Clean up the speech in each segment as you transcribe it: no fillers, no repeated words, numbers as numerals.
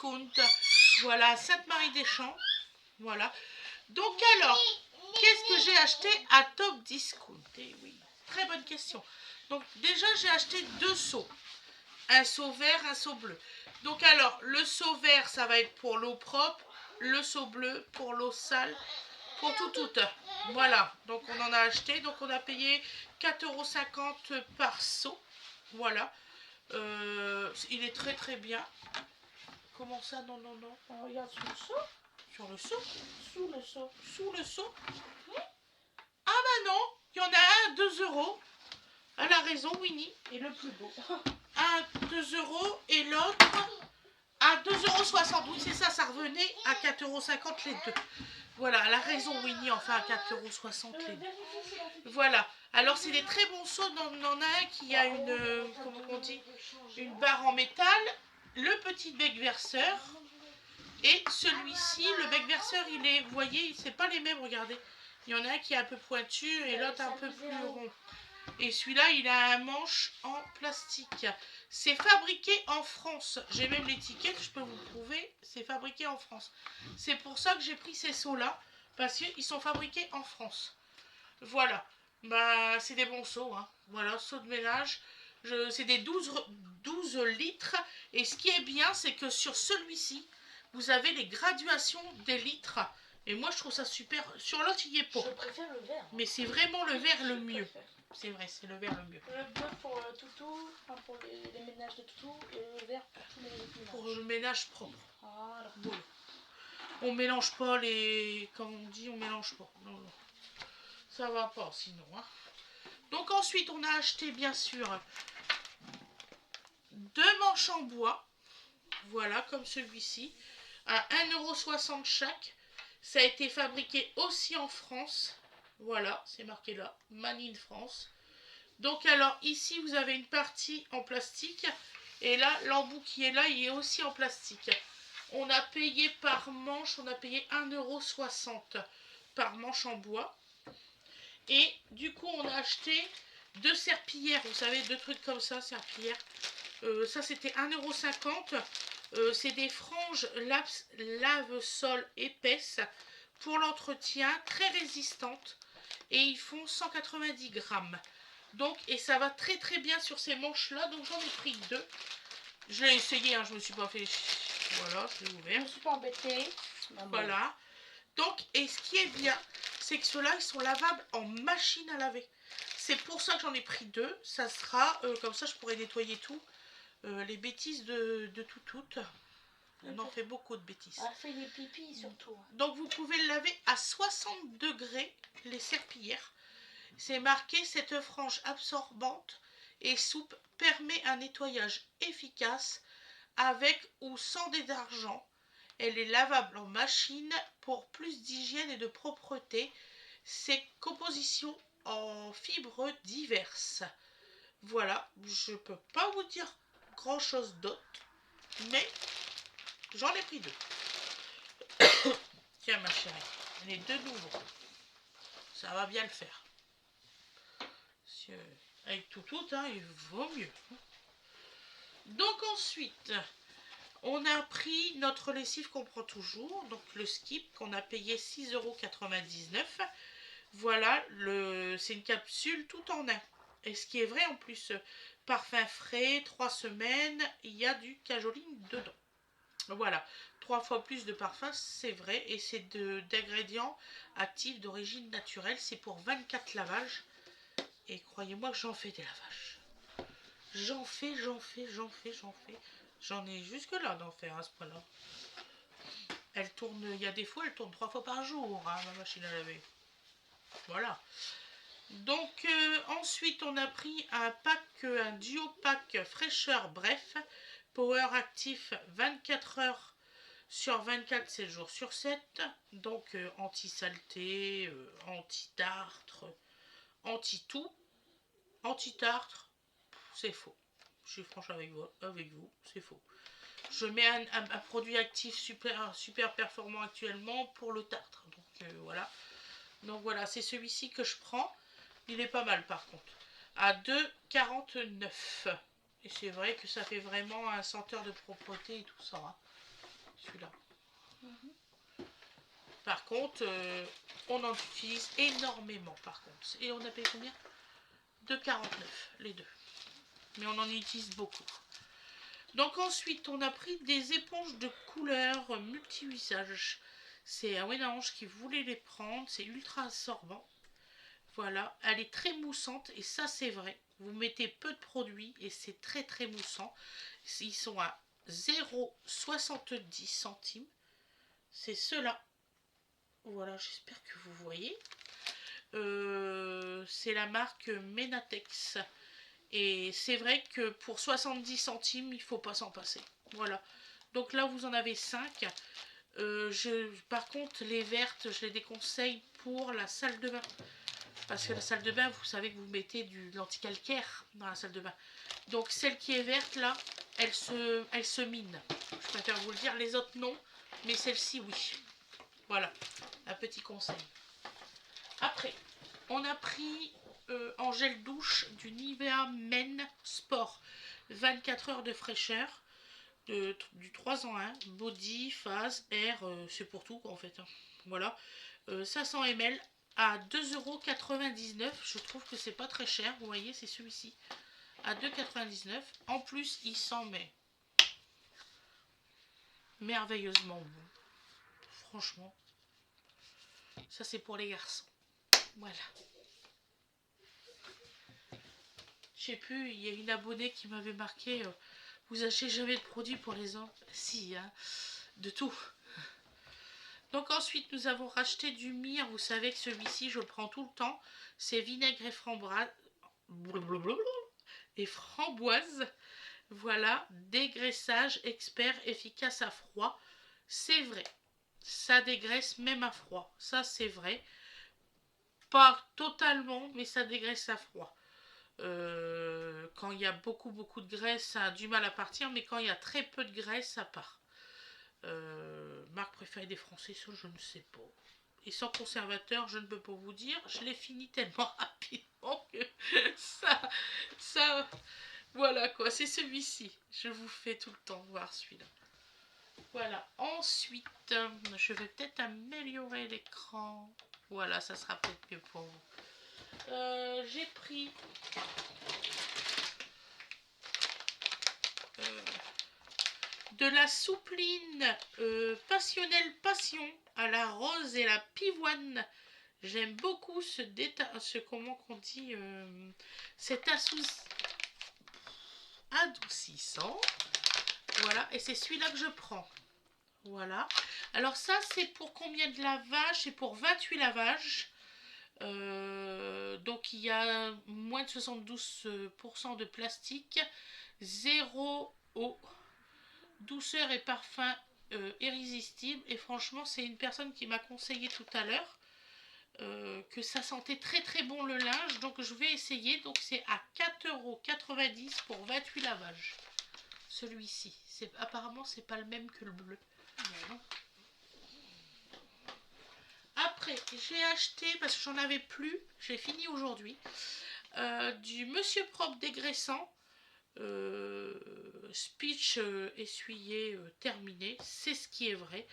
Discount. Voilà, à Sainte-Marie-des-Champs. Voilà. Donc alors, qu'est-ce que j'ai acheté à Top Discount? Eh oui, très bonne question. Donc déjà, j'ai acheté 2 seaux. Un seau vert, un seau bleu. Donc alors, le seau vert, ça va être pour l'eau propre. Le seau bleu pour l'eau sale. Pour tout. Voilà, donc on en a acheté. Donc on a payé 4,50 € par seau. Voilà. Il est très très bien. Comment ça? Non. On regarde sur le seau. Sur le seau? Sous le seau. Sous le seau? Ah bah non, il y en a un à 2 €. Elle a raison, Winnie. Et le plus beau. Un 2 € et l'autre à 2,60 €. Oui, c'est ça, ça revenait à 4,50 € les deux. Voilà, elle a raison, Winnie, enfin à 4,60 € les deux. Voilà. Alors, c'est des très bons seaux. On en a un qui a une, comment on dit, une barre en métal. Le petit bec verseur. Et celui-ci, le bec verseur, il est, vous voyez, c'est pas les mêmes, regardez. Il y en a un qui est un peu pointu et l'autre un peu plus rond. Et celui-là, il a un manche en plastique. C'est fabriqué en France. J'ai même l'étiquette, je peux vous prouver. C'est fabriqué en France. C'est pour ça que j'ai pris ces seaux-là. Parce qu'ils sont fabriqués en France. Voilà. Bah, c'est des bons seaux. Hein. Voilà, seaux de ménage. C'est des 12 litres. Et ce qui est bien, c'est que sur celui-ci, vous avez les graduations des litres. Et moi, je trouve ça super. Sur l'autre, il y est pas. Je préfère le vert. Mais c'est vraiment le vert le mieux. C'est vrai, c'est le vert le mieux. Le bleu pour toutou, enfin pour les ménages de toutou, et le vert pour tous les ménages. Pour le ménage propre. Voilà. Bon. On mélange pas les... Comme on dit, on mélange pas. Non. Ça va pas sinon. Hein. Donc ensuite, on a acheté bien sûr 2 manches en bois. Voilà, comme celui-ci. À 1,60 € chaque. Ça a été fabriqué aussi en France. Voilà, c'est marqué là. Made in France. Donc alors ici vous avez une partie en plastique et là l'embout qui est là il est aussi en plastique. On a payé par manche, on a payé 1,60 € par manche en bois. Et du coup on a acheté 2 serpillères, vous savez 2 trucs comme ça, serpillères. Ça c'était 1,50 €. C'est des franges lave-sol épaisses pour l'entretien, très résistantes. Et ils font 190 grammes. Donc, et ça va très très bien sur ces manches-là. Donc j'en ai pris 2. Je l'ai essayé, hein, je me suis pas fait... Voilà, je l'ai ouvert. Je ne suis pas embêtée. Voilà. Donc, et ce qui est bien, c'est que ceux-là, ils sont lavables en machine à laver. C'est pour ça que j'en ai pris 2. Ça sera, comme ça je pourrais nettoyer tout. Les bêtises de toutes. On en fait beaucoup de bêtises. Elle fait des pipis surtout. Donc vous pouvez le laver à 60 degrés, les serpillères. C'est marqué, cette frange absorbante et souple permet un nettoyage efficace avec ou sans détergent. Elle est lavable en machine pour plus d'hygiène et de propreté. Ses compositions en fibres diverses. Voilà, je ne peux pas vous dire grand chose d'autre, mais j'en ai pris 2. Tiens ma chérie, les 2 nouveaux. Ça va bien le faire. Avec tout, hein, il vaut mieux. Donc ensuite, on a pris notre lessive qu'on prend toujours, donc le Skip qu'on a payé 6,99 €. Voilà, c'est une capsule tout en un. Et ce qui est vrai en plus, parfum frais, 3 semaines, il y a du cajoline dedans. Voilà, 3 fois plus de parfum, c'est vrai, et c'est d'ingrédients actifs d'origine naturelle. C'est pour 24 lavages. Et croyez-moi que j'en fais des lavages. J'en fais. J'en ai jusque là d'en faire à ce point-là. Elle tourne, il y a des fois, elle tourne 3 fois par jour, hein, ma machine à laver. Voilà. Donc ensuite, on a pris un duo pack fraîcheur bref, Power Actif 24 heures sur 24, 7 jours sur 7. Donc anti-saleté, anti-tartre, anti-tout. Anti-tartre, c'est faux. Je suis franche avec vous, c'est faux. Je mets un produit actif super performant actuellement pour le tartre. Donc voilà. Donc voilà, c'est celui-ci que je prends. Il est pas mal par contre. À 2,49 €. Et c'est vrai que ça fait vraiment un senteur de propreté et tout ça. Hein. celui-là. Par contre, on en utilise énormément par contre. Et on a payé combien? 2,49 les deux. Mais on en utilise beaucoup. Donc ensuite, on a pris des éponges de couleur multi-usage. C'est un Wenange qui voulait les prendre. C'est ultra absorbant. Voilà, elle est très moussante et ça c'est vrai. Vous mettez peu de produits et c'est très très moussant. Ils sont à 0,70 centimes. C'est ceux-là. Voilà, j'espère que vous voyez. C'est la marque Menatex. Et c'est vrai que pour 70 centimes, il ne faut pas s'en passer. Voilà. Donc là, vous en avez 5. Par contre, les vertes, je les déconseille pour la salle de bain. Parce que la salle de bain, vous savez que vous mettez de l'anticalcaire dans la salle de bain. Donc celle qui est verte, là, elle se mine. Je préfère vous le dire. Les autres, non. Mais celle-ci, oui. Voilà. Un petit conseil. Après, on a pris en gel douche du Nivea Men Sport 24 heures de fraîcheur du 3 en 1 body, phase, air, c'est pour tout en fait, hein. Voilà, 500 ml à 2,99 €. Je trouve que c'est pas très cher. Vous voyez, c'est celui-ci à 2,99 €. En plus il sent mais merveilleusement bon, franchement. Ça c'est pour les garçons. Voilà. Je sais plus, il y a une abonnée qui m'avait marqué vous achetez jamais de produits pour les hommes? Si, hein, de tout. Donc ensuite, nous avons racheté du myrrhe. Vous savez que celui-ci, je le prends tout le temps. C'est vinaigre et framboise. Voilà, dégraissage expert efficace à froid. C'est vrai, ça dégraisse même à froid. Ça, c'est vrai. Pas totalement, mais ça dégraisse à froid. Quand il y a beaucoup de graisse, ça a du mal à partir, mais quand il y a très peu de graisse, ça part. Marque préférée des Français, ça je ne sais pas. Et sans conservateur, je ne peux pas vous dire. Je l'ai fini tellement rapidement que ça, voilà quoi. C'est celui-ci. Je vous fais tout le temps voir celui-là. Voilà. Ensuite, je vais peut-être améliorer l'écran. Voilà, ça sera peut-être mieux pour vous. J'ai pris de la soupline passionnelle passion à la rose et la pivoine. J'aime beaucoup comment qu'on dit, cet adoucissant. Voilà, et c'est celui-là que je prends. Voilà. Alors ça, c'est pour combien de lavages? C'est pour 28 lavages. Donc il y a moins de 72% de plastique, 0 eau, douceur et parfum irrésistible. Et franchement, c'est une personne qui m'a conseillé tout à l'heure que ça sentait très très bon le linge. Donc je vais essayer. Donc c'est à 4,90 € pour 28 lavages. Celui-ci. Apparemment, c'est pas le même que le bleu. Non. Après, j'ai acheté, parce que j'en avais plus, j'ai fini aujourd'hui, du Monsieur Propre dégraissant, speech essuyé terminé, c'est ce qui est vrai.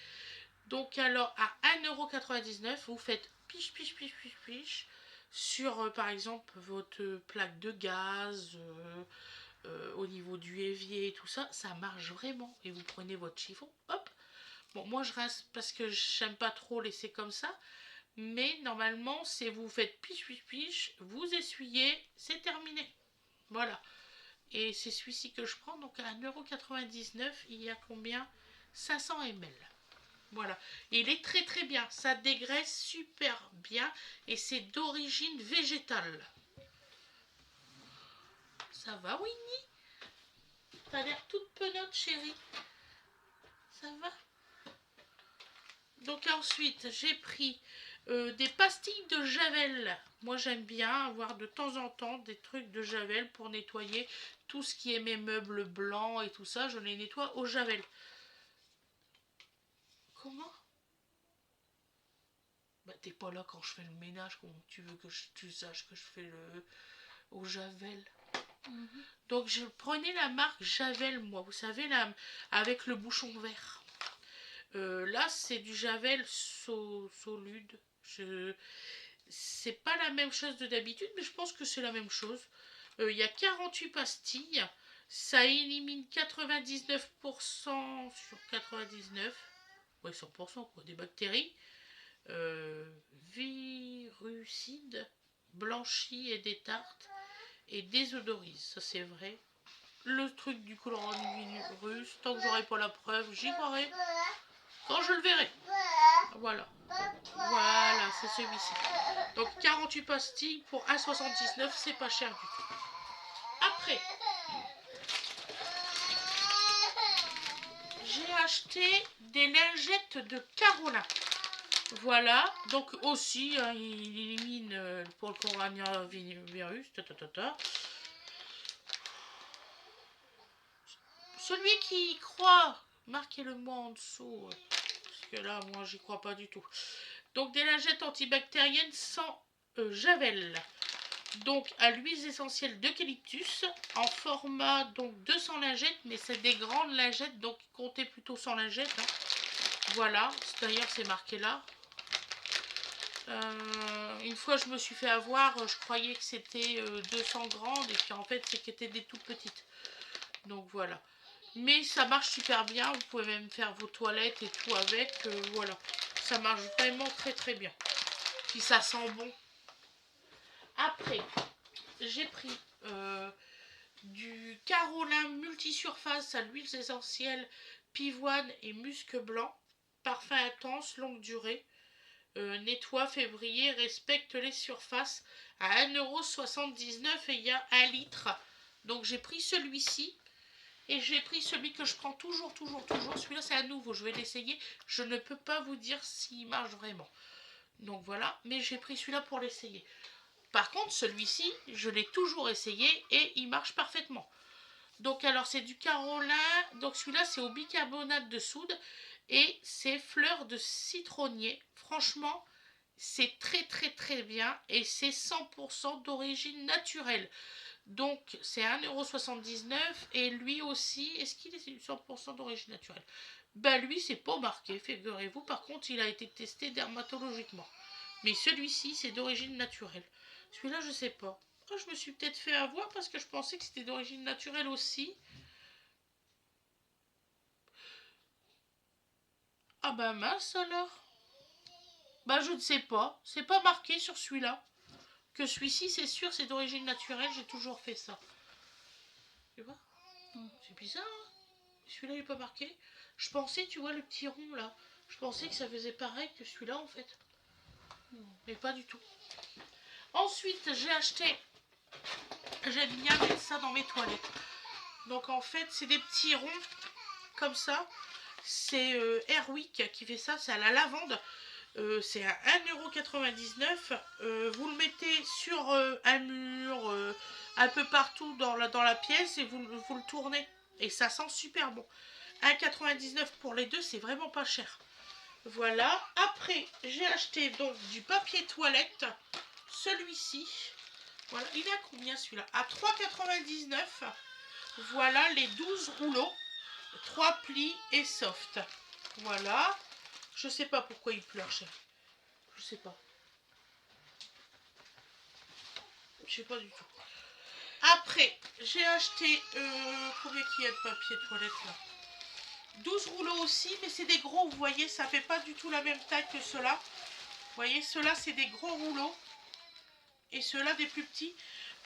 Donc alors, à 1,99 €, vous faites piche, piche, piche, piche, piche, sur par exemple votre plaque de gaz, au niveau du évier et tout ça, ça marche vraiment. Et vous prenez votre chiffon, hop. Bon, moi je reste parce que j'aime pas trop laisser comme ça. Mais normalement, c'est vous faites piche, piche, piche, vous essuyez, c'est terminé. Voilà. Et c'est celui-ci que je prends. Donc à 1,99 €, il y a combien? 500 ml. Voilà. Et il est très très bien. Ça dégraisse super bien. Et c'est d'origine végétale. Ça va, Winnie? T'as l'air toute penote, chérie. Ça va? Donc ensuite, j'ai pris des pastilles de Javel. Moi, j'aime bien avoir de temps en temps des trucs de Javel pour nettoyer tout ce qui est mes meubles blancs et tout ça. Je les nettoie au Javel. Comment? Bah, t'es pas là quand je fais le ménage. Comment tu veux que tu saches que je fais au Javel? Donc, je prenais la marque Javel, moi. Vous savez, là, avec le bouchon vert. Là, c'est du Javel Solude. C'est pas la même chose de d'habitude, mais je pense que c'est la même chose. Il y a 48 pastilles. Ça élimine 99% sur 99. Ouais, 100% quoi, des bactéries. Virucides, blanchis et des tartes. Et désodorise, ça c'est vrai. Le truc du coronavirus, tant que j'aurai pas la preuve, j'y croirai quand je le verrai. Voilà. Voilà, c'est celui-ci. Donc 48 pastilles pour 1,79, c'est pas cher du tout. Après, j'ai acheté des lingettes de Carola. Voilà, donc aussi, hein, il élimine pour le coronavirus. Celui qui y croit, marquez-le moi en dessous. Parce que là, moi, j'y crois pas du tout. Donc, des lingettes antibactériennes sans javel. Donc, à l'huile essentielle d'eucalyptus. En format, donc, 200 lingettes. Mais c'est des grandes lingettes. Donc, comptez plutôt 100 lingettes. Hein. Voilà. D'ailleurs, c'est marqué là. Une fois, je me suis fait avoir. Je croyais que c'était 200 grandes. Et puis, en fait, c'était des toutes petites. Donc, voilà. Mais ça marche super bien, vous pouvez même faire vos toilettes et tout avec, voilà. Ça marche vraiment très très bien. Puis ça sent bon. Après, j'ai pris du Carolin multisurface à l'huile essentielle, pivoine et musc blanc. Parfum intense, longue durée. Nettoie, février, respecte les surfaces à 1,79 € et il y a 1 litre. Donc j'ai pris celui-ci. Et j'ai pris celui que je prends toujours. Celui-là, c'est à nouveau. Je vais l'essayer. Je ne peux pas vous dire s'il marche vraiment. Donc voilà. Mais j'ai pris celui-là pour l'essayer. Par contre, celui-ci, je l'ai toujours essayé et il marche parfaitement. Donc alors, c'est du Carolin. Donc celui-là, c'est au bicarbonate de soude. Et c'est fleurs de citronnier. Franchement, c'est très très très bien. Et c'est 100% d'origine naturelle. Donc, c'est 1,79 € et lui aussi, est-ce qu'il est 100% d'origine naturelle? Ben lui, c'est pas marqué, figurez-vous. Par contre, il a été testé dermatologiquement. Mais celui-ci, c'est d'origine naturelle. Celui-là, je sais pas. Oh, je me suis peut-être fait avoir parce que je pensais que c'était d'origine naturelle aussi. Ah ben mince alors. Ben je ne sais pas. C'est pas marqué sur celui-là. Que celui-ci, c'est sûr, c'est d'origine naturelle. J'ai toujours fait ça. Tu vois? C'est bizarre, hein? Celui-là n'est pas marqué. Je pensais, tu vois, le petit rond là. Je pensais que ça faisait pareil que celui-là en fait. Mais pas du tout. Ensuite, j'ai acheté. J'aime bien mettre ça dans mes toilettes. Donc en fait, c'est des petits ronds comme ça. C'est Airwick qui fait ça. C'est à la lavande. C'est à 1,99 €. Vous le mettez sur un mur, un peu partout dans la pièce et vous le tournez. Et ça sent super bon. 1,99 € pour les deux, c'est vraiment pas cher. Voilà. Après, j'ai acheté donc du papier toilette. Celui-ci. Voilà. Il est à combien celui-là? À 3,99 €. Voilà les 12 rouleaux. 3 plis et soft. Voilà. Je sais pas pourquoi il pleure, chérie. Je sais pas. Je sais pas du tout. Après, j'ai acheté... combien qu'il y a de papier toilette là? 12 rouleaux aussi, mais c'est des gros, vous voyez, ça fait pas du tout la même taille que ceux-là. Vous voyez, ceux-là, c'est des gros rouleaux. Et ceux-là, des plus petits.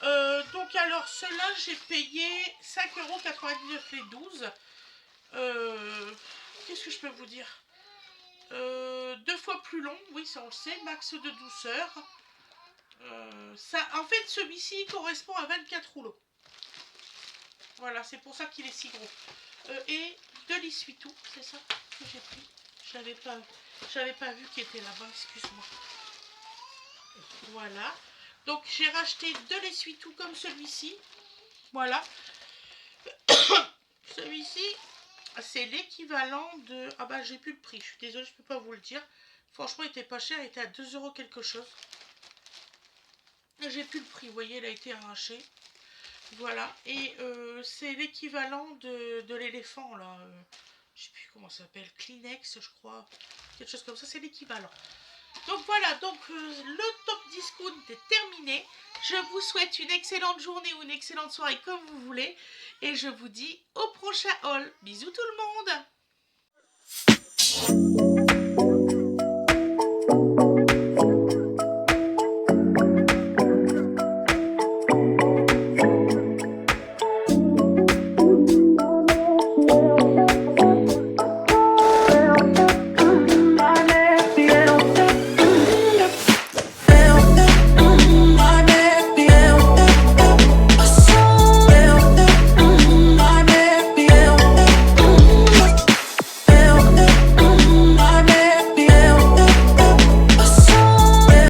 Donc, alors, ceux-là, j'ai payé 5,99 € les 12. Qu'est-ce que je peux vous dire? 2 fois plus long, oui, ça on le sait, max de douceur. En fait, celui-ci correspond à 24 rouleaux. Voilà, c'est pour ça qu'il est si gros. Et de l'essuie-tout, c'est ça que j'ai pris. J'avais pas vu qu'il était là-bas, excuse-moi. Voilà. Donc j'ai racheté de l'essuie-tout comme celui-ci. Voilà. Celui-ci, c'est l'équivalent de... Ah bah j'ai plus le prix, je suis désolée, je peux pas vous le dire. Franchement, il était pas cher, il était à 2 € quelque chose. J'ai plus le prix, vous voyez, il a été arraché. Voilà, et c'est l'équivalent de l'éléphant, là. je sais plus comment ça s'appelle, Kleenex, je crois. Quelque chose comme ça, c'est l'équivalent. Donc voilà, donc le top discount est terminé. Je vous souhaite une excellente journée ou une excellente soirée comme vous voulez. Et je vous dis au prochain haul. Bisous tout le monde!